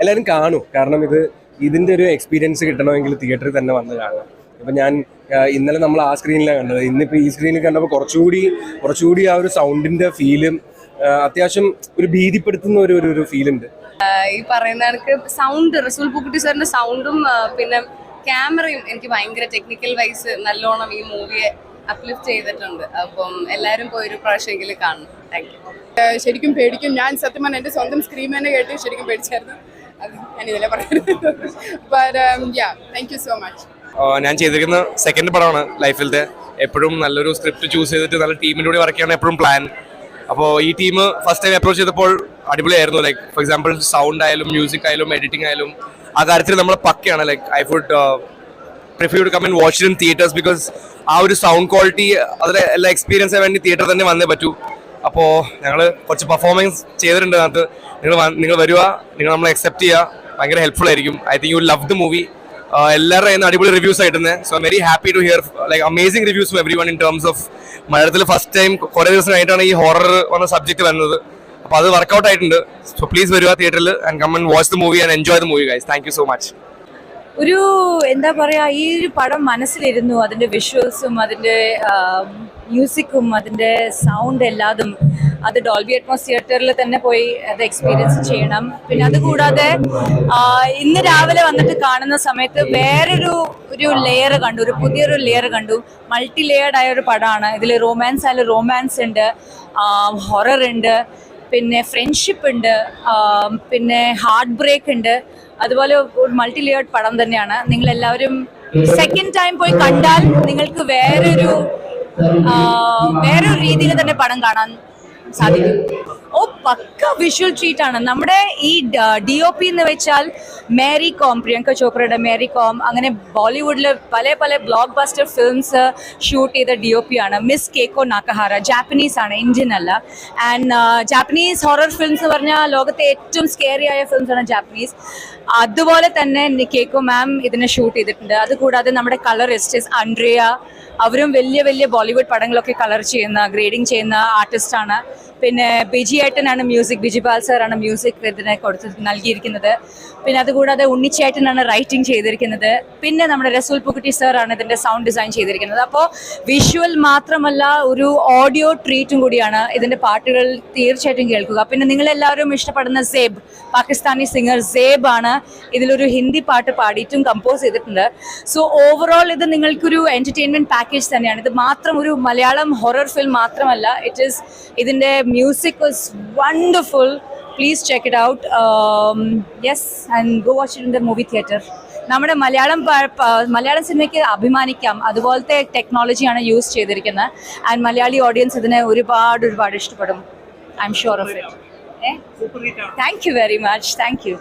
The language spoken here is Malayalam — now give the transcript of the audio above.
എല്ലാവരും കാണും. കാരണം ഇതിൻ്റെ ഒരു എക്സ്പീരിയൻസ് കിട്ടണമെങ്കിൽ തിയേറ്ററിൽ തന്നെ വന്ന് കാണണം. ഇപ്പം ഞാൻ ഇന്നലെ നമ്മൾ ആ സ്ക്രീനിലാണ് കണ്ടത്, ഇന്നിപ്പോൾ ഈ സ്ക്രീനിൽ കണ്ടപ്പോൾ കുറച്ചുകൂടി ആ ഒരു സൗണ്ടിൻ്റെ ഫീലും അത്യാവശ്യം ഒരു ഭീതിപ്പെടുത്തുന്ന ഒരു ഫീലുണ്ട്. ഈ പറയുന്ന കണക്ക് സൗണ്ട്, റസൂൽ പൂക്കുട്ടി സാറിന്റെ സൗണ്ടും പിന്നെ ക്യാമറയും എനിക്ക് ഭയങ്കര ടെക്നിക്കൽ വൈസ് നല്ലോണം ഈ മൂവിയെ അപ്ലിഫ്റ്റ് ചെയ്തിട്ടുണ്ട്. അപ്പം എല്ലാവരും പോയൊരു പ്രാവശ്യമെങ്കിലും കാണണം. Thank you. ശരിക്കും പേടിക്കും. ഞാൻ സത്യം പറഞ്ഞാൽ എൻ്റെ സ്വന്തം സ്ക്രീൻ തന്നെ കേട്ട് ശരിക്കും പേടിച്ചായിരുന്നു. അത് ഞാനിതിലെ പറയുന്നത്. Thank you so much. ഞാൻ ചെയ്തിരിക്കുന്ന സെക്കൻഡ് പടമാണ് ലൈഫിലത്തെ. എപ്പോഴും നല്ലൊരു സ്ക്രിപ്റ്റ് ചൂസ് ചെയ്തിട്ട് നല്ല ടീമിൻ്റെ കൂടി വർക്ക് ചെയ്യണം എപ്പോഴും പ്ലാൻ. അപ്പോൾ ഈ ടീം ഫസ്റ്റ് ടൈം അപ്രോച്ച് ചെയ്തപ്പോൾ അടിപൊളിയായിരുന്നു. ലൈക്ക് ഫോർ എക്സാമ്പിൾ സൗണ്ട് ആയാലും മ്യൂസിക് ആയാലും എഡിറ്റിംഗ് ആയാലും ആ കാര്യത്തിൽ നമ്മൾ പക്കയാണ്. Like I would prefer to come and watch in theatres because ആ ഒരു സൗണ്ട് ക്വാളിറ്റി അതിലെ എല്ലാ എക്സ്പീരിയൻസിന് വേണ്ടി തിയേറ്ററിൽ തന്നെ വന്നേ പറ്റൂ. അപ്പോൾ ഞങ്ങൾ കുറച്ച് പെർഫോമൻസ് ചെയ്തിട്ടുണ്ട് അതിനകത്ത്. നിങ്ങൾ വരിക, നിങ്ങൾ നമ്മളെ അക്സെപ്റ്റ് ചെയ്യുക, ഭയങ്കര ഹെൽപ്ഫുൾ ആയിരിക്കും. I think you will love the movie. എല്ലാവരുടെയും അടിപൊളി റിവ്യൂസ് ആയിട്ടുണ്ട്. So I'm very happy to hear like amazing reviews from everyone in terms of മലയാളത്തിൽ ഫസ്റ്റ് ടൈം കുറേ ദിവസമായിട്ടാണ് ഈ ഹൊറർ വന്ന സബ്ജക്ട് വരുന്നത്. അപ്പോൾ അത് വർക്കൗട്ട് ആയിട്ടുണ്ട്. സോ പ്ലീസ് വരിക തിയേറ്ററിൽ and come and watch the movie and enjoy the movie guys. Thank you so much. ഒരു എന്താ പറയുക, ഈ ഒരു പടം മനസ്സിലിരുന്നു. അതിൻ്റെ വിഷ്വൽസും അതിൻ്റെ മ്യൂസിക്കും അതിൻ്റെ സൗണ്ട് എല്ലാതും അത് ഡോൾബി അറ്റ്മോസ് തിയേറ്ററിൽ തന്നെ പോയി അത് എക്സ്പീരിയൻസ് ചെയ്യണം. പിന്നെ അതുകൂടാതെ ഇന്ന് രാവിലെ വന്നിട്ട് കാണുന്ന സമയത്ത് വേറൊരു ലെയർ കണ്ടു, ഒരു പുതിയൊരു ലെയർ കണ്ടു. മൾട്ടി ലെയർഡ് ആയ ഒരു പടമാണ്. ഇതിൽ റൊമാൻസ് ആയാലും റൊമാൻസ് ഉണ്ട്, ഹൊറർ ഉണ്ട്, പിന്നെ ഫ്രണ്ട്ഷിപ്പ് ഉണ്ട്, പിന്നെ ഹാർട്ട് ബ്രേക്ക് ഉണ്ട്. അതുപോലെ ഒരു മൾട്ടി ലെയർഡ് പടം തന്നെയാണ്. നിങ്ങളെല്ലാവരും സെക്കൻഡ് ടൈം പോയി കണ്ടാൽ നിങ്ങൾക്ക് വേറൊരു രീതിയിൽ തന്നെ പടം കാണാൻ സാധിക്കും. പക്ക വിഷ്വൽ ട്രീറ്റ് ആണ്. നമ്മുടെ ഈ DOP എന്ന് വെച്ചാൽ മേരി കോം, പ്രിയങ്ക ചോപ്രയുടെ മേരി കോം, അങ്ങനെ ബോളിവുഡിൽ പല ബ്ലോക്ക് ബസ്റ്റർ ഫിലിംസ് ഷൂട്ട് ചെയ്ത DOP ആണ്. Miss Keiko Nakahara. ജാപ്പനീസ് ആണ്, ഇന്ത്യൻ അല്ല. ആൻഡ് ജാപ്പനീസ് ഹൊറർ ഫിലിംസ് പറഞ്ഞാൽ ലോകത്തെ ഏറ്റവും സ്കേറി ആയ ഫിലിംസ് ആണ് ജാപ്പനീസ്. അതുപോലെ തന്നെ കേക്കോ മാം ഇതിനെ ഷൂട്ട് ചെയ്തിട്ടുണ്ട്. അതുകൂടാതെ നമ്മുടെ കളറിസ്റ്റ് ആൻഡ്രിയ, അവരും വലിയ ബോളിവുഡ് പടങ്ങളൊക്കെ കളർ ചെയ്യുന്ന, ഗ്രേഡിങ് ചെയ്യുന്ന ആർട്ടിസ്റ്റാണ്. പിന്നെ ബിജി ഏട്ടനാണ് മ്യൂസിക്, ബിജിപാൽ സാറാണ് മ്യൂസിക് ഇതിനെ നൽകിയിരിക്കുന്നത്. പിന്നെ അതുകൂടാതെ ഉണ്ണിച്ചേട്ടനാണ് റൈറ്റിംഗ് ചെയ്തിരിക്കുന്നത്. പിന്നെ നമ്മുടെ റസൂൽ പൂക്കുട്ടി സാറാണ് ഇതിൻ്റെ സൗണ്ട് ഡിസൈൻ ചെയ്തിരിക്കുന്നത്. അപ്പോൾ വിഷ്വൽ മാത്രമല്ല, ഒരു ഓഡിയോ ട്രീറ്റും കൂടിയാണ്. ഇതിൻ്റെ പാട്ടുകൾ തീർച്ചയായിട്ടും കേൾക്കുക. പിന്നെ നിങ്ങളെല്ലാവരും ഇഷ്ടപ്പെടുന്ന സേബ്, പാകിസ്ഥാനി സിംഗർ സേബ് ആണ് ഇതിലൊരു ഹിന്ദി പാട്ട് പാടിയിട്ടും കമ്പോസ് ചെയ്തിട്ടുണ്ട്. സോ ഓവറോൾ ഇത് നിങ്ങൾക്കൊരു എൻ്റർടൈൻമെൻറ്റ് പാക്കേജ് തന്നെയാണ്. ഇത് മാത്രം ഒരു മലയാളം ഹൊറർ ഫിലിം മാത്രമല്ല, ഇതിൻ്റെ music was wonderful. Please check it out. Yes, and go watch it in the movie theater. നമ്മുടെ മലയാളം സിനിമയ്ക്ക് അഭിമാനിക്കാം. അതുപോലത്തെ ടെക്നോളജിയാണ് യൂസ് ചെയ്തിരിക്കുന്നത്. ആൻഡ് മലയാളി ഓഡിയൻസ് ഇതിനെ ഒരുപാട് ഇഷ്ടപ്പെടും. I am sure of it. Thank you very much. Thank you.